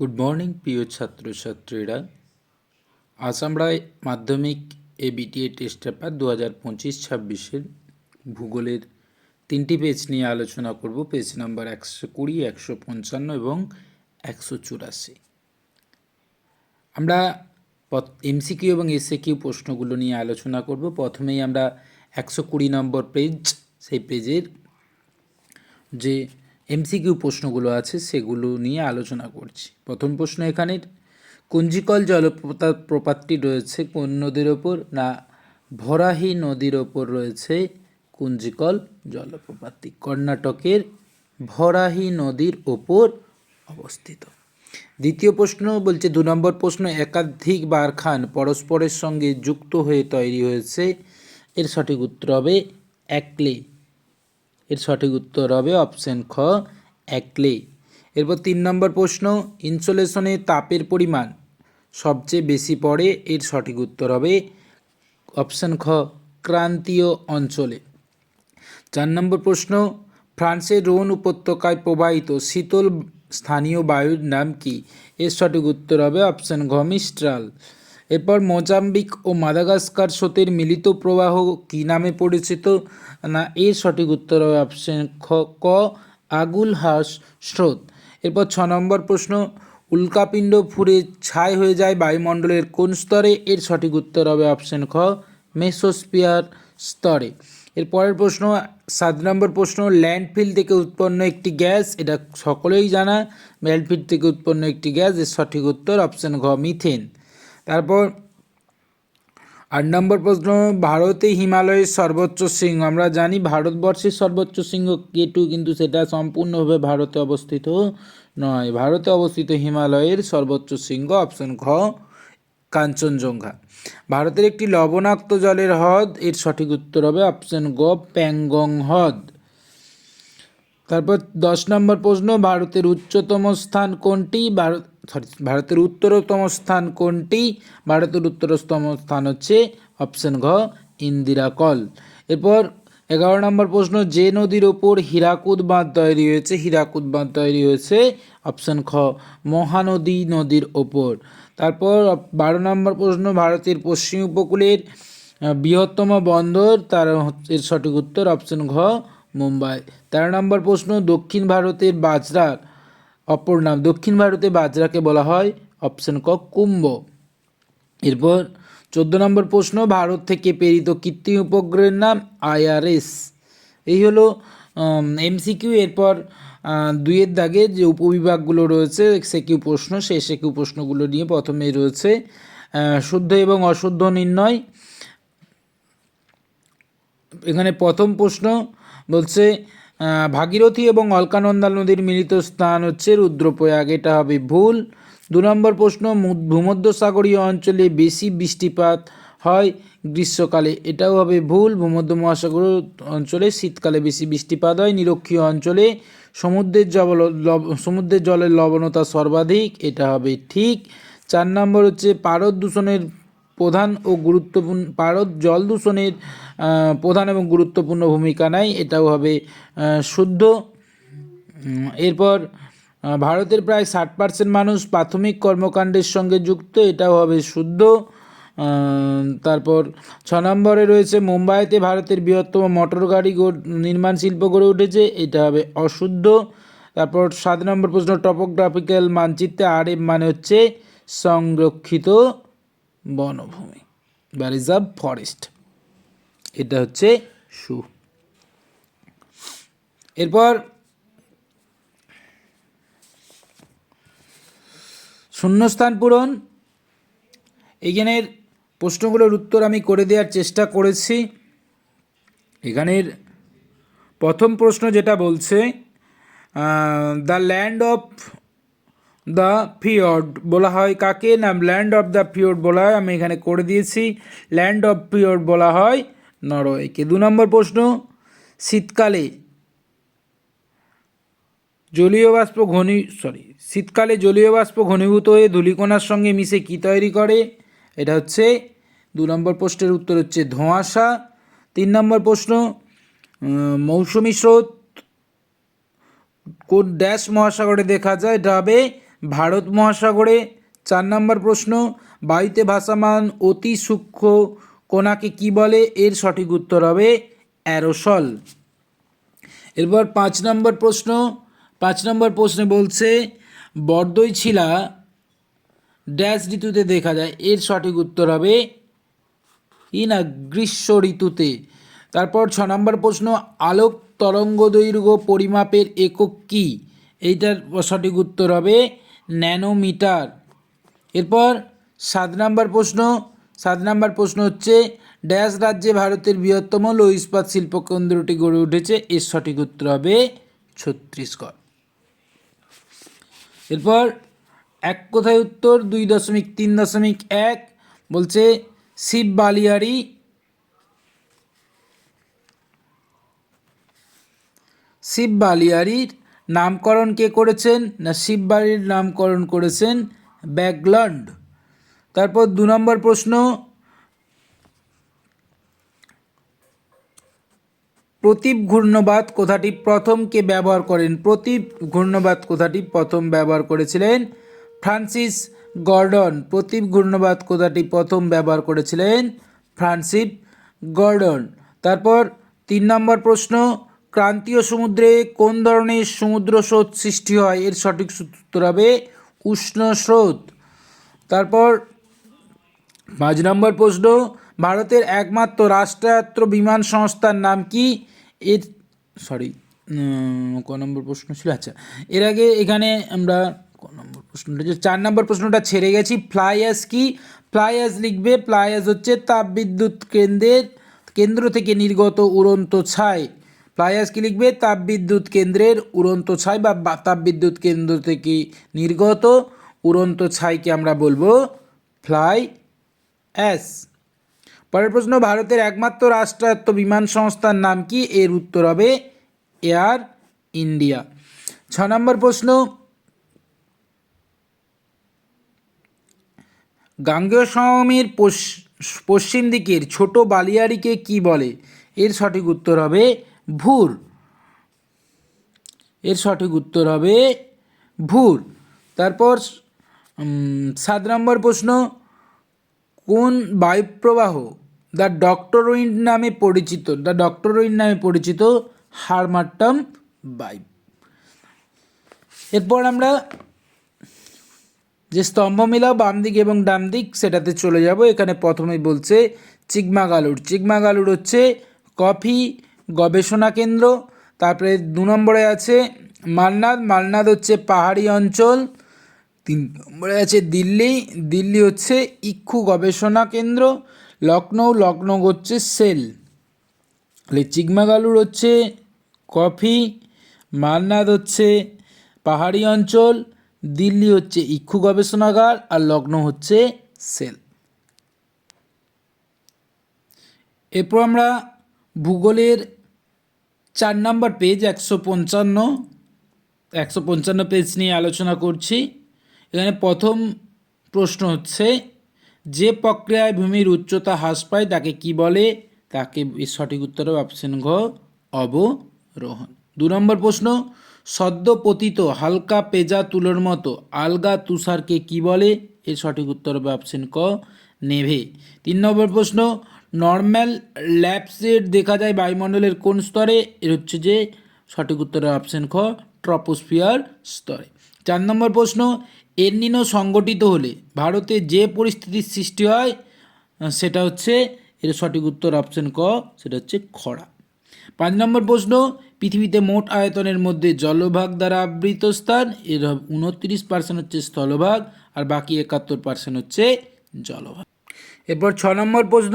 Good morning প্রিয় ছাত্রছাত্রীরা। আজ আমরা মাধ্যমিক এবিটিএ টেস্ট পেপার 2025-26 ভূগোলের 3টি পেজ নিয়ে আলোচনা করব। পেজ নাম্বার 120, 155 এবং 184। আমরা এমসিকিউ এবং এসএকিউ প্রশ্নগুলো নিয়ে আলোচনা করব। প্রথমেই আমরা 120 নম্বর পেজ, সেই পেজের যে এমসিকিউ প্রশ্নগুলো আছে সেগুলো নিয়ে আলোচনা করছি। প্রথম প্রশ্ন এখানের, কুঞ্জিকল জলপ্রপাতটি রয়েছে কোন নদীর ওপর? না, ভরাহি নদীর ওপর রয়েছে কুঞ্জিকল জলপ্রপাতটি। কর্ণাটকের ভরাহি নদীর ওপর অবস্থিত। দ্বিতীয় প্রশ্ন বলছে 2 নম্বর প্রশ্ন, একাধিক বারখান পরস্পরের সঙ্গে যুক্ত হয়ে তৈরি হয়েছে। এর সঠিক উত্তর হবে একলে। এর সঠিক উত্তর হবে অপশন খ, একলে। এরপর 3 নম্বর প্রশ্ন, ইনসোলেশনে তাপের পরিমাণ সবচেয়ে বেশি পড়ে। এর সঠিক উত্তর হবে অপশন খ, ক্রান্তীয় অঞ্চলে। 4 নম্বর প্রশ্ন, ফ্রান্সের রোন উপত্যকায় প্রবাহিত শীতল স্থানীয় বায়ুর নাম কি? এর সঠিক উত্তর হবে অপশন ঘ, মিস্ট্রাল। এরপর মোজাম্বিক ও মাদাগাস্কার স্রোতের মিলিত প্রবাহ কি নামে পরিচিত? না, এর সঠিক উত্তর হবে অপশন ক, আগুলহাস স্রোত। এরপর 6 নম্বর প্রশ্ন, উল্কাপিণ্ড ফুরে ছাই হয়ে যায় বায়ুমণ্ডলের কোন স্তরে? এর সঠিক উত্তর হবে অপশন খ, মেসোস্ফিয়ার স্তরে। এর পরের প্রশ্ন 7 নম্বর প্রশ্ন, ল্যান্ডফিল থেকে উৎপন্ন একটি গ্যাস, এটা সকলেই জানা, ল্যান্ডফিল থেকে উৎপন্ন একটি গ্যাস। এর সঠিক উত্তর অপশন ঘ, মিথেন। তারপর 8 নম্বর প্রশ্ন, ভারতে হিমালয়ের সর্বোচ্চ শৃঙ্গ, আমরা জানি ভারতবর্ষের সর্বোচ্চ শৃঙ্গ K2, কিন্তু সেটা সম্পূর্ণভাবে ভারতে অবস্থিত নয়। ভারতে অবস্থিত হিমালয়ের সর্বোচ্চ শৃঙ্গ অপশন ঘ, কাঞ্চনজঙ্ঘা। ভারতের একটি লবণাক্ত জলের হ্রদ, এর সঠিক উত্তর হবে অপশন গ, প্যাংগং হ্রদ। তারপর 10 নম্বর প্রশ্ন, ভারতের উচ্চতম স্থান কোনটি? ভারতের উত্তরতম স্থান কোনটি? ভারতের উত্তরতম স্থান হচ্ছে অপশন ঘ, ইন্দিরাকল। এরপর 11 নম্বর প্রশ্ন, যে নদীর ওপর হীরাকুদ বাঁধ তৈরি হয়েছে? হীরাকুদ বাঁধ তৈরি হয়েছে অপশন খ, মহানদী নদীর ওপর। তারপর 12 নম্বর প্রশ্ন, ভারতের পশ্চিম উপকূলের বৃহত্তম বন্দর, তার এর সঠিক উত্তর অপশন ঘ, মুম্বাই। 13 নম্বর প্রশ্ন, দক্ষিণ ভারতের বাজরার অপর নাম? দক্ষিণ ভারতে বাজরাকে বলা হয় অপশন ক, কুম্ভ। এরপর 14 নম্বর প্রশ্ন, ভারত থেকে প্রেরিত কৃত্রিম উপগ্রহের নাম? IRS। এই হলো এমসিকিউ। এরপর 2-এর দাগে যে উপবিভাগগুলো রয়েছে সেকিউ প্রশ্ন, সেই সেকিউ প্রশ্নগুলো নিয়ে প্রথমেই রয়েছে শুদ্ধ এবং অশুদ্ধ নির্ণয়। এখানে প্রথম প্রশ্ন বলছে ভাগীরথী এবং অলকানন্দা নদীর মিলিত স্থান হচ্ছে রুদ্রপ্রয়াগ, এটা হবে ভুল। 2 নম্বর প্রশ্ন, ভূমধ্যসাগরীয় অঞ্চলে বেশি বৃষ্টিপাত হয় গ্রীষ্মকালে, এটাও হবে ভুল। ভূমধ্য মহাসাগর অঞ্চলে শীতকালে বেশি বৃষ্টিপাত হয়। নিরক্ষীয় অঞ্চলে সমুদ্রের জলের লবণতা সর্বাধিক, এটা হবে ঠিক। 4 নম্বর হচ্ছে পারদ দূষণের প্রধান ও গুরুত্বপূর্ণ, পারদ জল দূষণের প্রধান এবং গুরুত্বপূর্ণ ভূমিকা নেয়, এটাও হবে শুদ্ধ। এরপর ভারতের প্রায় 60% মানুষ প্রাথমিক কর্মকাণ্ডের সঙ্গে যুক্ত, এটাও হবে শুদ্ধ। তারপর 6 নম্বরে রয়েছে মুম্বাইতে ভারতের বৃহত্তম মোটর গাড়ি নির্মাণ শিল্প গড়ে উঠেছে, এটা হবে অশুদ্ধ। তারপর 7 নম্বর প্রশ্ন, টপোগ্রাফিক্যাল মানচিত্রে RM মানে হচ্ছে সংরক্ষিত বনভূমি বা রিজার্ভ ফরেস্ট, এটা হচ্ছে সু। এরপর শূন্যস্থান পূরণ, এখানের প্রশ্নগুলোর উত্তর আমি করে দেওয়ার চেষ্টা করেছি। এখানের প্রথম প্রশ্ন যেটা বলছে the land of the fjord বলা হয় কাকে? না, ল্যান্ড অফ দ্য ফিয়র্ড বলা হয়, আমি এখানে করে দিয়েছি, ল্যান্ড অফ ফিয়র্ড বলা হয় নরওয়েকে। 2 নম্বর প্রশ্ন, শীতকালে জলীয় বাষ্প ঘনীভূত হয়ে ধূলিকণার সঙ্গে মিশে কি তৈরি করে? এটা হচ্ছে 2 নম্বর প্রশ্নের উত্তর হচ্ছে ধোঁয়াশা। 3 নম্বর প্রশ্ন, মৌসুমী স্রোত কোন ড্যাশ মহাসাগরে দেখা যায়? এটা হবে ভারত মহাসাগরে। 4 নম্বর প্রশ্ন, বায়ুতে ভাসমান অতি সূক্ষ্ম কণাকে কি বলে? এর সঠিক উত্তর হবে অ্যারোসল। এরপর 5 নম্বর প্রশ্ন, 5 নম্বর প্রশ্নে বলছে বরদৈছিলা ড্যাশ ঋতুতে দেখা যায়? এর সঠিক উত্তর হবে গ্রীষ্ম ঋতুতে। তারপর 6 নম্বর প্রশ্ন, আলোক তরঙ্গ দৈর্ঘ্য পরিমাপের একক কি? এইটার সঠিক উত্তর হবে ন্যানোমিটার। এরপর 7 নম্বর প্রশ্ন, 7 নম্বর প্রশ্ন হচ্ছে ড্যাশ রাজ্যে ভারতের বৃহত্তম লৌহ ইস্পাত শিল্প কেন্দ্রটি গড়ে উঠেছে? এর সঠিক উত্তর হবে ছত্তিশগড়। এরপর এক কথায় উত্তর 2.3.1 বলছে শিব বালিয়ারির নামকরণ কে করেছেন? না শিব বালির নামকরণ করেছেন ব্যাগলন্ড। তারপর 2 নম্বর প্রশ্ন, প্রতীপ ঘূর্ণবাদ কথাটি প্রথম কে ব্যবহার করেন? প্রতীপ ঘূর্ণবাদ কথাটি প্রথম ব্যবহার করেছিলেন ফ্রান্সিস গর্ডন। প্রতীপ ঘূর্ণবাদ কথাটি প্রথম ব্যবহার করেছিলেন ফ্রান্সিস গর্ডন। তারপর 3 নম্বর প্রশ্ন, ক্রান্তীয় সমুদ্রে কোন ধরনের সমুদ্র স্রোত সৃষ্টি হয়? এর সঠিক উত্তর হবে উষ্ণ স্রোত। তারপর 5 নম্বর প্রশ্ন, ভারতের একমাত্র রাষ্ট্রায়ত্ত বিমান সংস্থার নাম কি? এর ক নম্বর প্রশ্ন ছিল? আচ্ছা, এর আগে এখানে আমরা ক নম্বর প্রশ্নটা, 4 নম্বর প্রশ্নটা ছেড়ে গেছি। ফ্লাই অ্যাশ কি? ফ্লাই অ্যাশ লিখবে, ফ্লাই অ্যাশ হচ্ছে তাপবিদ্যুৎ কেন্দ্র থেকে নির্গত উড়ন্ত ছাই। ফ্লাই অ্যাশ কি লিখবে? তাপবিদ্যুৎ কেন্দ্রের উড়ন্ত ছাই বা তাপবিদ্যুৎ কেন্দ্র থেকে নির্গত উড়ন্ত ছাইকে আমরা বলবো ফ্লাই অ্যাশ। পরের প্রশ্ন, ভারতের একমাত্র রাষ্ট্রায়ত্ত বিমান সংস্থার নাম কি? এর উত্তর হবে এয়ার ইন্ডিয়া। 6 নম্বর প্রশ্ন, গাঙ্গেয় সমভূমির পশ্চিম দিকের ছোট বালিয়াড়িকে কি বলে? এর সঠিক উত্তর হবে ভুর। এর সঠিক উত্তর হবে ভুর। তারপর 7 নম্বর প্রশ্ন, কোন বায়ুপ্রবাহ দ্য ডক্টর উইন্ড নামে পরিচিত? হারমাট্টাম বায়ু। এরপর আমরা যে স্তম্ভ মেলাও বাম দিক এবং ডান দিক সেটাতে চলে যাব। এখানে প্রথমেই বলছে চিকমাগালুর হচ্ছে কফি গবেষণা কেন্দ্র। তারপরে 2 নম্বরে আছে মালনাদ হচ্ছে পাহাড়ি অঞ্চল। 3 নম্বরে আছে দিল্লি হচ্ছে ইক্ষু গবেষণা কেন্দ্র। লখনৌ হচ্ছে সেল। চিকমাগালুর হচ্ছে কফি, মালনাদ হচ্ছে পাহাড়ি অঞ্চল, দিল্লি হচ্ছে ইক্ষু গবেষণাগার, আর লখনৌ হচ্ছে সেল। এরপর আমরা ভূগোলের 4 নম্বর পেজ 155 পেজ নিয়ে আলোচনা করছি। এখানে প্রথম প্রশ্ন হচ্ছে যে প্রক্রিয়ায় ভূমির উচ্চতা হ্রাস পায় তাকে কি বলে? তাকে সঠিক উত্তর হবে অপশন ঘ অবরোহণ। 2 নম্বর প্রশ্ন, সদ্য পতিত হালকা পেজা তুলোর মতো আলগা তুষারকে কি বলে? এর সঠিক উত্তর হবে অপশন ক নেভে। 3 নম্বর প্রশ্ন, নর্ম্যাল ল্যাপস রেট দেখা যায় বায়ুমণ্ডলের কোন স্তরে? এর হচ্ছে যে সঠিক উত্তর হবে অপশন খ ট্রপোস্ফিয়ার স্তরে। 4 নম্বর প্রশ্ন, এল নিনো সংগঠিত হলে ভারতে যে পরিস্থিতির সৃষ্টি হয় সেটা হচ্ছে, এর সঠিক উত্তর অপশন ক, সেটা হচ্ছে খরা। 5 নম্বর প্রশ্ন, পৃথিবীতে মোট আয়তনের মধ্যে জলভাগ দ্বারা আবৃত স্থান? এর 29% হচ্ছে স্থলভাগ, আর বাকি 71% হচ্ছে জলভাগ। এরপর 6 নম্বর প্রশ্ন,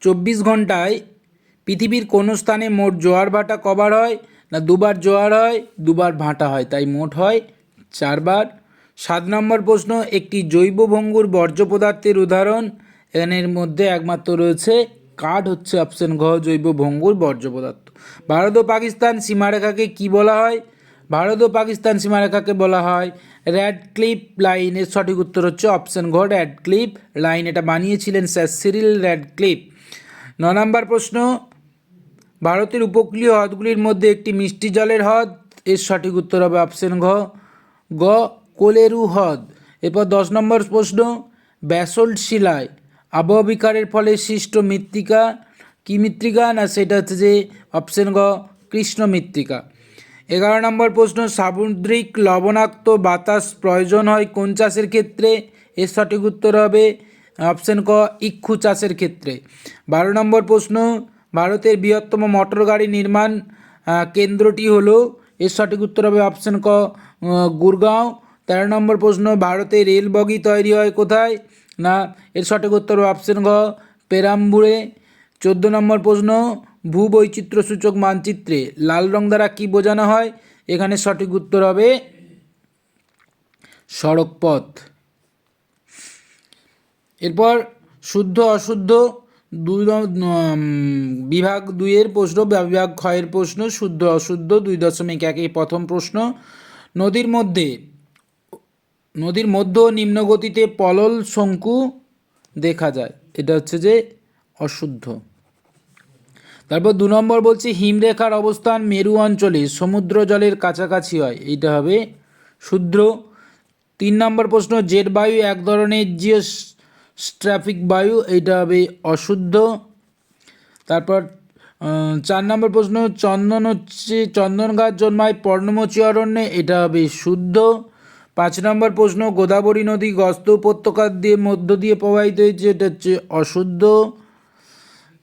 24 ঘন্টায় পৃথিবীর কোন স্থানে মোট জোয়ার ভাটা কবার হয়? না 2বার জোয়ার হয়, 2বার ভাটা হয়, তাই মোট হয় 4বার। 7 নম্বর প্রশ্ন, একটি জৈব ভঙ্গুর বর্জ্য পদার্থের উদাহরণ? এর মধ্যে একমাত্র রয়েছে কাঠ, হচ্ছে অপশন ঘ জৈব ভঙ্গুর বর্জ্য পদার্থ। ভারত ও পাকিস্তান সীমারেখাকে কি বলা হয়? ভারত ও পাকিস্তান সীমারেখাকে বলা হয় র্যাডক্লিফ লাইন। এর সঠিক উত্তর হচ্ছে অপশন ঘ র্যাডক্লিফ লাইন। এটা বানিয়েছিলেন স্যার সিরিল র্যাডক্লিফ। 9 নম্বর প্রশ্ন, ভারতের উপকূলীয় হ্রদগুলির মধ্যে একটি মিষ্টি জলের হ্রদ? এর সঠিক উত্তর হবে অপশন গ কোলেরু হ্রদ। এরপর 10 নম্বর প্রশ্ন, ব্যাসল্ট শিলায় আবহাওয়া বিকারের ফলে সৃষ্ট মৃত্তিকা কি মৃত্তিকা? না সেটা হচ্ছে যে অপশন গ কৃষ্ণ মৃত্তিকা। 11 নম্বর প্রশ্ন, সামুদ্রিক লবণাক্ত বাতাস প্রয়োজন হয় কোন চাষের ক্ষেত্রে? এর সঠিক উত্তর হবে অপশন ক ইক্ষু চাষের ক্ষেত্রে। 12 নম্বর প্রশ্ন, ভারতের বৃহত্তম মোটর গাড়ি নির্মাণ কেন্দ্রটি হলো? এর সঠিক উত্তর হবে অপশন ক গুরগাঁও। 13 নম্বর প্রশ্ন, ভারতে রেল বগি তৈরি হয় কোথায়? না এর সঠিক উত্তর হবে অপশন গ পেরাম্বুরে। 14 নম্বর প্রশ্ন, ভূবৈচিত্র্যসূচক মানচিত্রে লাল রং দ্বারা কি বোঝানো হয়? এখানে সঠিক উত্তর হবে সড়কপথ। এরপর শুদ্ধ অশুদ্ধ বিভাগ 2-এর প্রশ্ন, বিভাগ ক্ষয়ের প্রশ্ন, শুদ্ধ অশুদ্ধ 2.1 প্রথম প্রশ্ন, নদীর মধ্য নিম্ন গতিতে পলল শঙ্কু দেখা যায়, এটা হচ্ছে যে অশুদ্ধ। তারপর 2 নম্বর বলছে হিমরেখার অবস্থান মেরু অঞ্চলে সমুদ্র জলের কাছাকাছি হয়, এইটা হবে শুদ্ধ। 3 নম্বর প্রশ্ন, জেট বায়ু এক ধরনের জিওস্ট্রাফিক বায়ু, এইটা হবে অশুদ্ধ। তারপর 4 নম্বর প্রশ্ন, চন্দন গাছ জন্মায় পর্ণমোচী অরণ্যে, এটা হবে শুদ্ধ। 5 নম্বর প্রশ্ন, গোদাবরী নদী গস্ত উপত্যকার মধ্য দিয়ে প্রবাহিত হয়েছে, এটা হচ্ছে অশুদ্ধ।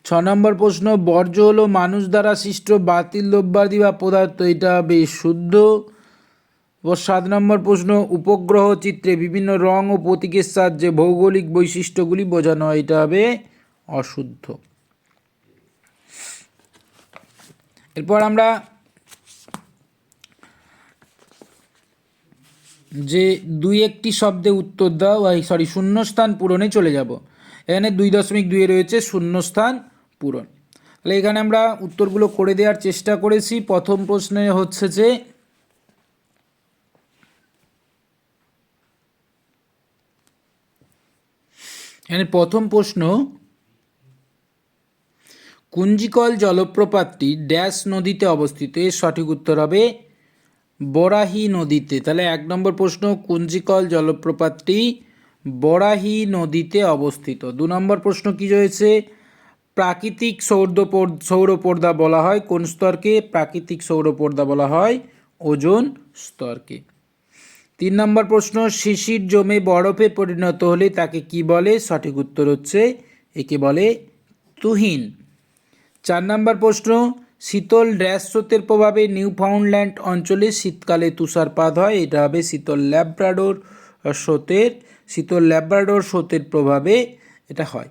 6 নম্বর প্রশ্ন, বর্জ্য হলো মানুষ দ্বারা সৃষ্ট বাতিল দ্রব্যাদি বা পদার্থ, এটা হবে শুদ্ধ। 7 নম্বর প্রশ্ন, উপগ্রহ চিত্রে বিভিন্ন রং ও প্রতীকের সাহায্যে ভৌগোলিক বৈশিষ্ট্যগুলি বোঝানো হয়, এটা হবে অশুদ্ধ। এরপর আমরা যে 2-1টি শব্দে উত্তর দাও শূন্যস্থান পূরণে চলে যাব। এখানে 2.2 রয়েছে শূন্যস্থান পূরণ। তাহলে এখানে আমরা উত্তরগুলো করে দেওয়ার চেষ্টা করেছি। প্রথম প্রশ্নে হচ্ছে যে এখানে প্রথম প্রশ্ন, কুঞ্জিকল জলপ্রপাতটি ড্যাশ নদীতে অবস্থিত? এর সঠিক উত্তর হবে বরাহী নদীতে। তাহলে 1 নম্বর প্রশ্ন, কুঞ্জিকল জলপ্রপাতটি বরাহী নদীতে অবস্থিত। 2 নম্বর প্রশ্ন কি রয়েছে? প্রাকৃতিক সৌরপর্দা বলা হয় কোন স্তরকে? প্রাকৃতিক সৌরপর্দা বলা হয় ওজোন স্তরকে। 3 নম্বর প্রশ্ন, শিশির জমে বরফে পরিণত হলে তাকে কি বলে? সঠিক উত্তর হচ্ছে একে বলে তুহিন। 4 নম্বর প্রশ্ন, শীতল ড্যাশ স্রোতের প্রভাবে নিউফাউন্ডল্যান্ড অঞ্চলে শীতকালে তুষারপাত হয়, এটা হবে শীতল ল্যাব্রাডোর স্রোতের প্রভাবে এটা হয়।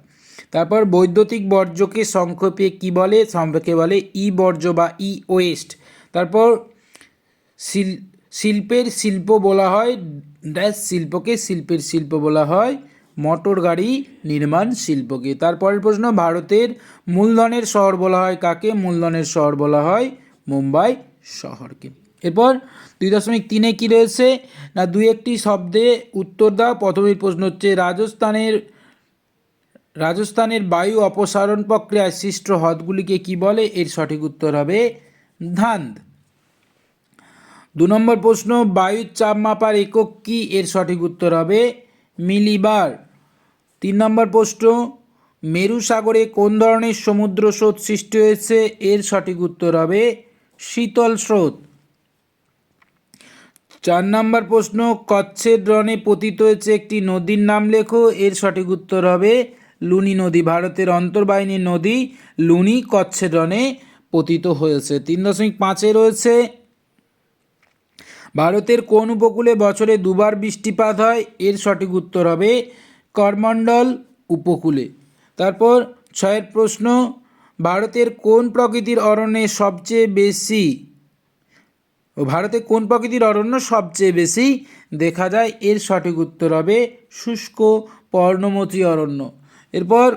তারপর বৈদ্যুতিক বর্জ্যকে সংক্ষেপে কি বলে? সংক্ষেপে বলে ই বর্জ্য বা ই ওয়েস্ট। তারপর শিল্পের শিল্প বলা হয় ড্যাশ শিল্পকে? শিল্পের শিল্প বলা হয় মোটর গাড়ি নির্মাণ শিল্পকে। তারপরের প্রশ্ন, ভারতের মূলধনের শহর বলা হয় কাকে? মূলধনের শহর বলা হয় মুম্বাই শহরকে। এরপর 2.3 কি রয়েছে? না 2-1টি শব্দে উত্তর দাও। প্রথমের প্রশ্ন হচ্ছে রাজস্থানের বায়ু অপসারণ প্রক্রিয়ায় সৃষ্ট হ্রদগুলিকে কি বলে? এর সঠিক উত্তর হবে ধান্দ। 2 নম্বর প্রশ্ন, বায়ুর চাপ মাপার একক কি? এর সঠিক উত্তর হবে মিলিবার। 3 নম্বর প্রশ্ন, মেরু সাগরে কোন ধরনের সমুদ্র স্রোত সৃষ্টি হয়েছে? এর সঠিক উত্তর হবে শীতল স্রোত। 4 নম্বর প্রশ্ন, কচ্ছের রণে পতিত হয়েছে একটি নদীর নাম লেখো। এর সঠিক উত্তর হবে লুনি নদী। ভারতের অন্তর্বাহিনী নদী লুনি কচ্ছের রণে পতিত হয়েছে। 3.5 রয়েছে, ভারতের কোন উপকূলে বছরে 2বার বৃষ্টিপাত হয়? এর সঠিক উত্তর হবে করমণ্ডল উপকূলে। তারপর 6 প্রশ্ন, ভারতের কোন প্রকৃতির অরণ্য সবচেয়ে বেশি দেখা যায়? এর সঠিক উত্তর হবে শুষ্ক পর্ণমোচী অরণ্য। এরপর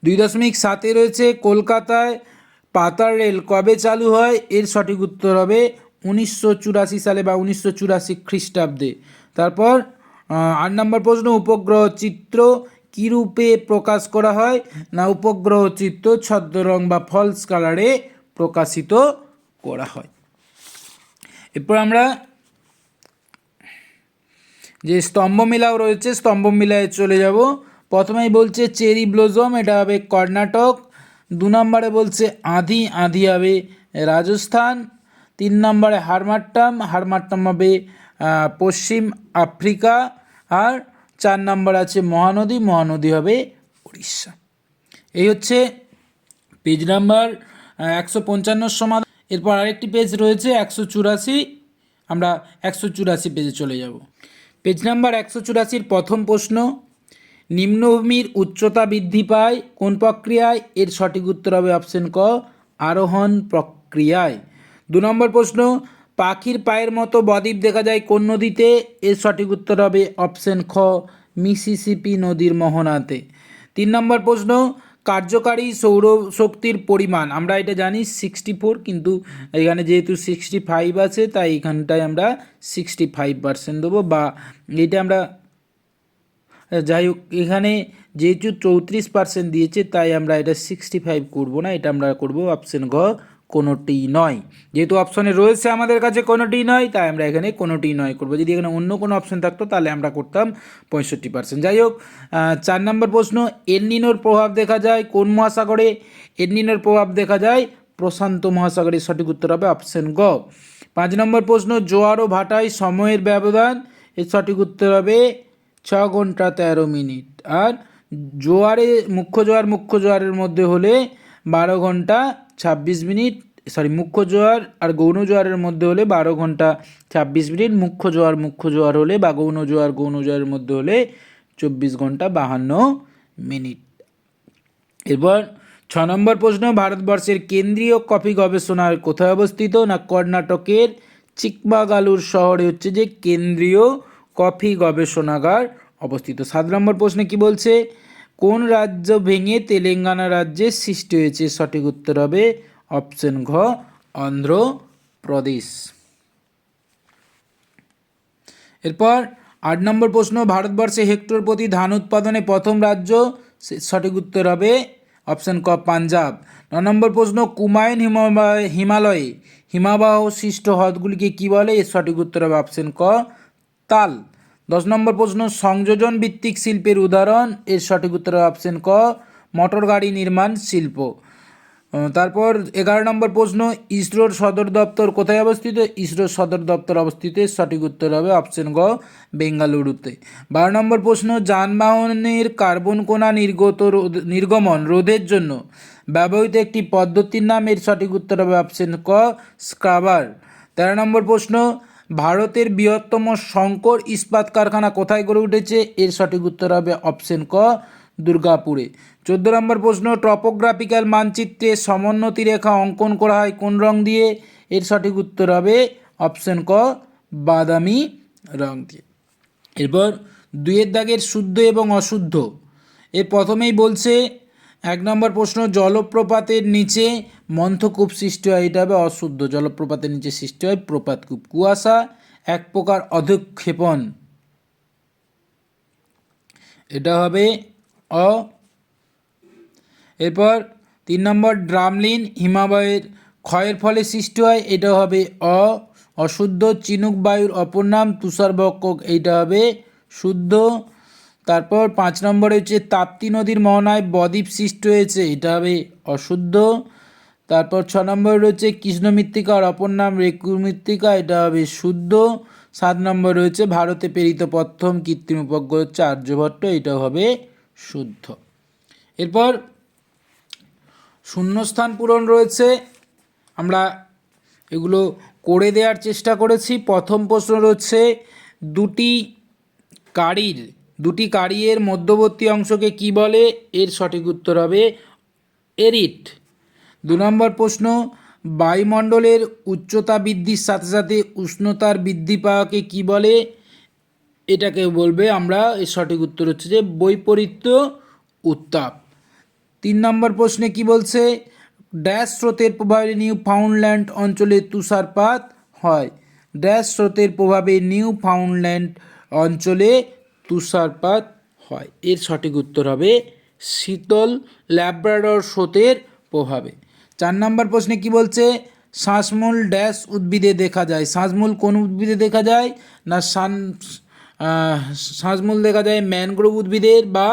2.7 রয়েছে, কলকাতায় পাতাল রেল কবে চালু হয়? এর সঠিক উত্তর হবে 1984 সালে বা 1984 খ্রিস্টাব্দে। তারপর 8 নম্বর প্রশ্ন, উপগ্রহ চিত্র কী রূপে প্রকাশ করা হয়? না উপগ্রহ চিত্র ছদ্মরং বা ফলস কালারে প্রকাশিত করা হয়। এরপর আমরা যে স্তম্ভমেলাও রয়েছে, স্তম্ভমেলায় চলে যাব। প্রথমেই বলছে চেরি ব্লজম, এটা হবে কর্ণাটক। 2 নম্বরে বলছে আঁধি, আঁধি হবে রাজস্থান। 3 নম্বরে হারমাট্টাম, হারমাট্টাম হবে পশ্চিম আফ্রিকা। আর 4 নম্বর আছে মহানদী, মহানদী হবে উড়িষ্যা। এই হচ্ছে পেজ নাম্বার 155 সমাধান। এরপর আরেকটি পেজ রয়েছে 184, আমরা 184 পেজে চলে যাব। পেজ নাম্বার 184 প্রথম প্রশ্ন, নিম্নভূমির উচ্চতা বৃদ্ধি পায় কোন প্রক্রিয়ায়? এর সঠিক উত্তর হবে অপশন ক, আরোহণ প্রক্রিয়ায়। 2 নম্বর প্রশ্ন, পাখির পায়ের মতো বদ্বীপ দেখা যায় কোন নদীতে? এর সঠিক উত্তর হবে অপশন খ, মিসিসিপি নদীর মোহনাতে। 3 নম্বর প্রশ্ন, কার্যকারী সৌরশক্তির পরিমাণ, আমরা এটা জানি 64, কিন্তু এখানে যেহেতু 65 আছে তাই এখানটায় আমরা 65% দেবো, বা এটা আমরা যাই হোক এখানে যেহেতু 34% দিয়েছে তাই আমরা এটা 65 করব না, এটা আমরা করব অপশন ঘ, কোনোটি নয়। যেহেতু অপশনে রয়েছে আমাদের কাছে কোনোটি নয়, তাই আমরা এখানে কোনোটি নয় করব। যদি এখানে অন্য কোনো অপশন থাকতো তাহলে আমরা করতাম 65%। যাই হোক, 4 নম্বর প্রশ্ন, এল নিনোর প্রভাব দেখা যায় কোন মহাসাগরে? এল নিনোর প্রভাব দেখা যায় প্রশান্ত মহাসাগরে, সঠিক উত্তর হবে অপশন গ। 5 নম্বর প্রশ্ন, জোয়ার ও ভাটায় সময়ের ব্যবধান, এর সঠিক উত্তর হবে 6 ঘন্টা 13 মিনিট। আর জোয়ারে মুখ্য জোয়ারের মধ্যে হলে 12 ঘন্টা 26 মিনিট, মুখ্য জোয়ার আর গৌণ জোয়ারের মধ্যে হলে 12 ঘন্টা 26 মিনিট, মুখ্য জোয়ার হলে বা গৌণ জোয়ারের মধ্যে হলে 24 ঘন্টা 52 মিনিট। এরপর 6 নম্বর প্রশ্ন, ভারতবর্ষের কেন্দ্রীয় কফি গবেষণার কোথায় অবস্থিত? না কর্ণাটকের চিকমাগালুর শহরে হচ্ছে যে কেন্দ্রীয় কফি গবেষণাগার অবস্থিত। 7 নম্বর প্রশ্নে কি বলছে? কোন রাজ্য ভেঙে তেলেঙ্গানা রাজ্যের সৃষ্টি হয়েছে? সঠিক উত্তর হবে অপশন ঘ, অন্ধ্রপ্রদেশ। এরপর 8 নম্বর প্রশ্ন, ভারতবর্ষে হেক্টর প্রতি ধান উৎপাদনে প্রথম রাজ্য, সঠিক উত্তর হবে অপশন ক, পাঞ্জাব। 9 নম্বর প্রশ্ন, কুমায়ুন হিমালয়ে হিমাবাহ সৃষ্ট হ্রদগুলিকে কি বলে? এর সঠিক উত্তর হবে অপশন ক, তাল। 10 নম্বর প্রশ্ন, সংযোজন ভিত্তিক শিল্পের উদাহরণ, এর সঠিক উত্তর হবে অপশন ক, মোটর গাড়ি নির্মাণ শিল্প। তারপর 11 নম্বর প্রশ্ন, ইসরোর সদর দপ্তর কোথায় অবস্থিত? ইসরোর সদর দপ্তর অবস্থিত, সঠিক উত্তর হবে অপশন গ, বেঙ্গালুরুতে। 12 নম্বর প্রশ্ন, যানবাহনের কার্বন কণা নির্গমন রোধের জন্য ব্যবহৃত একটি পদ্ধতির নাম, এর সঠিক উত্তর হবে অপশন ক, স্ক্রাবার। 13 নম্বর প্রশ্ন, ভারতের বৃহত্তম শঙ্কর ইস্পাত কারখানা কোথায় গড়ে উঠেছে? এর সঠিক উত্তর হবে অপশন ক, দুর্গাপুরে। 14 নম্বর প্রশ্ন, টপোগ্রাফিক্যাল মানচিত্রে সমোন্নতি রেখা অঙ্কন করা হয় কোন রং দিয়ে? এর সঠিক উত্তর হবে অপশন ক, বাদামি রং দিয়ে। এরপর 2 দাগের শুদ্ধ এবং অশুদ্ধ, এর প্রথমেই বলছে 1 নম্বর প্রশ্ন, জলপ্রপাতের নিচে মন্থকূপ সৃষ্টি হয়, এটা হবে অশুদ্ধ। জলপ্রপাতের নিচে সৃষ্টি হয় প্রপাতকূপ। কুয়াশা এক প্রকার অধঃক্ষেপণ, এটা হবে অ। এরপর 3 নম্বর, ড্রামলিন হিমালয়ের ক্ষয়ের ফলে সৃষ্টি হয়, এটা হবে অ, অশুদ্ধ। চিনুক বায়ুর অপর নাম তুষারবক্ষক, এইটা হবে শুদ্ধ। তারপর 5 নম্বরে হচ্ছে তাপ্তি নদীর মোহনায় বদ্বীপ সৃষ্টি হয়েছে, এটা হবে অশুদ্ধ। তারপর 6 নম্বরে রয়েছে কৃষ্ণ মৃত্তিকার অপর নাম রেকু মৃত্তিকা, এটা হবে শুদ্ধ। 7 নম্বর রয়েছে ভারতে প্রেরিত প্রথম কৃত্রিম উপগ্রহ হচ্ছে আর্যভট্ট, এটা হবে শুদ্ধ। এরপর শূন্যস্থান পূরণ রয়েছে, আমরা এগুলো করে দেওয়ার চেষ্টা করেছি। প্রথম প্রশ্ন রয়েছে, দুটি কারির মধ্যবর্তী অংশকে কি বলে? এর সঠিক উত্তর হবে এরিট। 2 নম্বর প্রশ্ন, বায়ুমণ্ডলের উচ্চতা বৃদ্ধির সাথে সাথে উষ্ণতার বৃদ্ধি পাওয়াকে কি বলে? এটাকে বলবে আমরা, এর সঠিক উত্তর হচ্ছে যে বৈপরীত্য উত্তাপ। 3 নম্বর প্রশ্নে কি বলছে? ড্যাশ স্রোতের প্রভাবে নিউ ফাউন্ডল্যান্ড অঞ্চলে তুষারপাত হয়। ড্যাশ স্রোতের প্রভাবে নিউ ফাউন্ডল্যান্ড অঞ্চলে তুষারপাত হয়, এর সঠিক উত্তর হবে শীতল ল্যাব্রাডর স্রোতের প্রভাবে। 4 নম্বর প্রশ্নে কি বলছে? শ্বাসমূল ড্যাশ উদ্ভিদে দেখা যায়। শ্বাসমূল কোন উদ্ভিদে দেখা যায়? না শ্বাসমূল দেখা যায় ম্যানগ্রোভ উদ্ভিদের বা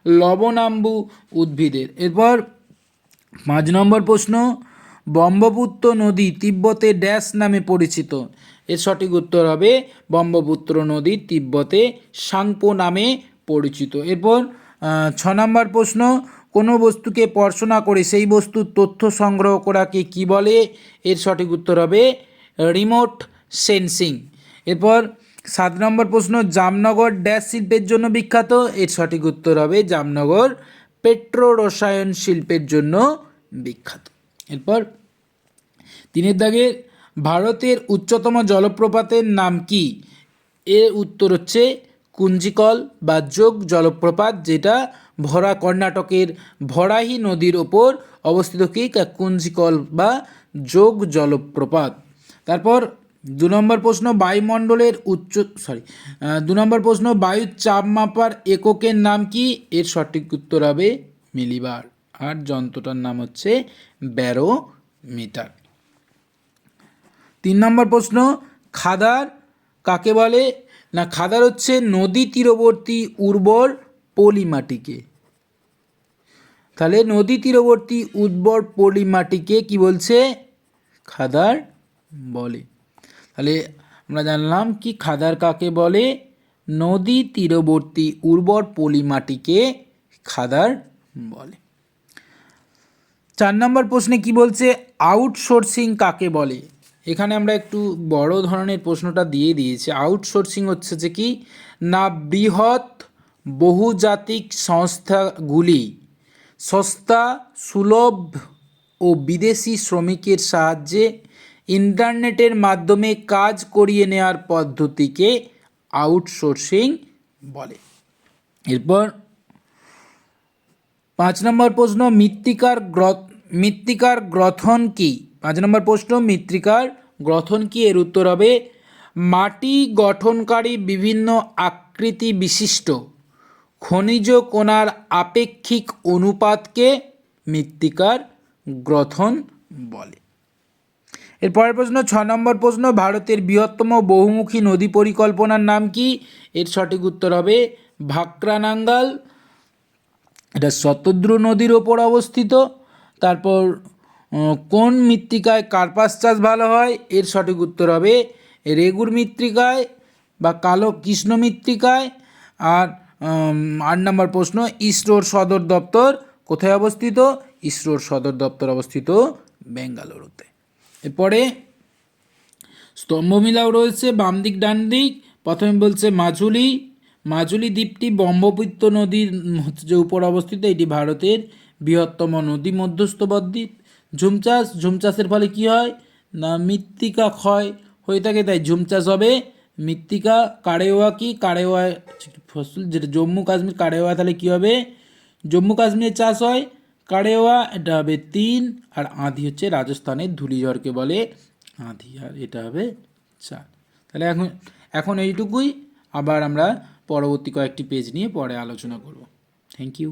লবণাম্বু উদ্ভিদের। এরপর 5 নম্বর প্রশ্ন, ব্রহ্মপুত্র নদী তিব্বতে ড্যাশ নামে পরিচিত। এর সঠিক উত্তর হবে ব্রহ্মপুত্র নদী তিব্বতে সাংপো নামে পরিচিত। এরপর 6 নম্বর প্রশ্ন, কোনো বস্তুকে স্পর্শনা করে সেই বস্তুর তথ্য সংগ্রহ করাকে কি বলে? এর সঠিক উত্তর হবে রিমোট সেন্সিং। এরপর 7 নম্বর প্রশ্ন, জামনগর ড্যাশ শিল্পের জন্য বিখ্যাত। এর সঠিক উত্তর হবে জামনগর পেট্রো রসায়ন শিল্পের জন্য বিখ্যাত। এরপর 3 দাগে, ভারতের উচ্চতম জলপ্রপাতের নাম কি? এর উত্তর হচ্ছে কুঞ্জিকল বা যোগ জলপ্রপাত, যেটা কর্ণাটকের ভরাহি নদীর ওপর অবস্থিত কি কুঞ্জিকল বা যোগ জলপ্রপাত। তারপর 2 নম্বর প্রশ্ন, বায়ুমণ্ডলের 2 নম্বর প্রশ্ন, বায়ুর চাপ মাপার এককের নাম কি? এর সঠিক উত্তর হবে মিলিবার, আর যন্ত্রটার নাম হচ্ছে ব্যারোমিটার। 3 নম্বর প্রশ্ন, খাদার কাকে বলে? না, খাদার হচ্ছে নদী তীরবর্তী উর্বর পলি মাটিকে। তাহলে নদী তীরবর্তী উর্বর পলি মাটিকে কি বলছে? খাদার বলে। তাহলে আমরা জানলাম কি খাদার কাকে বলে? নদী তীরবর্তী উর্বর পলি মাটিকে খাদার বলে। 4 নম্বর প্রশ্নে কি বলছে? আউটসোর্সিং কাকে বলে? এখানে আমরা একটু বড় ধরনের প্রশ্নটা দিয়ে দিয়েছি। আউটসোর্সিং হচ্ছে যে কি না, বৃহৎ বহুজাতিক সংস্থাগুলি সস্তা, সুলভ ও বিদেশি শ্রমিকের সাহায্যে ইন্টারনেটের মাধ্যমে কাজ করিয়ে নেওয়ার পদ্ধতিকে আউটসোর্সিং বলে। এরপর 5 নম্বর প্রশ্ন, মৃত্তিকার গ্রথন কি? 5 নম্বর প্রশ্ন, মৃত্তিকার গ্রথন কি? এর উত্তর হবে মাটি গঠনকারী বিভিন্ন আকৃতি বিশিষ্ট খনিজ কণার আপেক্ষিক অনুপাতকে মৃত্তিকার গ্রথন বলে। এরপরের প্রশ্ন 6 নম্বর প্রশ্ন, ভারতের বৃহত্তম বহুমুখী নদী পরিকল্পনার নাম কি? এর সঠিক উত্তর হবে ভাক্রানাঙ্গাল। এটা শতদ্রু নদীর ওপর অবস্থিত। তারপর কোন মৃত্তিকায় কার্পাস চাষ ভালো হয়? এর সঠিক উত্তর হবে রেগুর মৃত্তিকায় বা কালো কৃষ্ণ মৃত্তিকায়। আর 8 নম্বর প্রশ্ন, ইসরোর সদর দপ্তর কোথায় অবস্থিত? ইসরোর সদর দপ্তর অবস্থিত বেঙ্গালুরুতে। এরপরে স্তম্ভমিলাও রয়েছে বাম দিক ডান দিক। প্রথমে বলছে মাজুলি দ্বীপটি ব্রহ্মপুত্র নদীর যে উপর অবস্থিত, এটি ভারতের বৃহত্তম নদী মধ্যস্থবর্তী। ঝুম চাষের ফলে কি হয় না, মৃত্তিকা ক্ষয় হয়ে থাকে, তাই ঝুম চাষ হবে। মৃত্তিকা কারেওয়া কি? কারেওয়া ফসল, যেটা জম্মু কাশ্মীর কারেওয়া, তাহলে কি হবে? জম্মু কাশ্মীরে চাষ হয় কারেওয়া, এটা হবে 3। আর আঁধি হচ্ছে রাজস্থানের ধূলিঝড়কে বলে আঁধি, আর এটা হবে 4। তাহলে এখন এইটুকুই। আবার আমরা পরবর্তী কয়েকটি পেজ নিয়ে পরে আলোচনা করব। Thank you.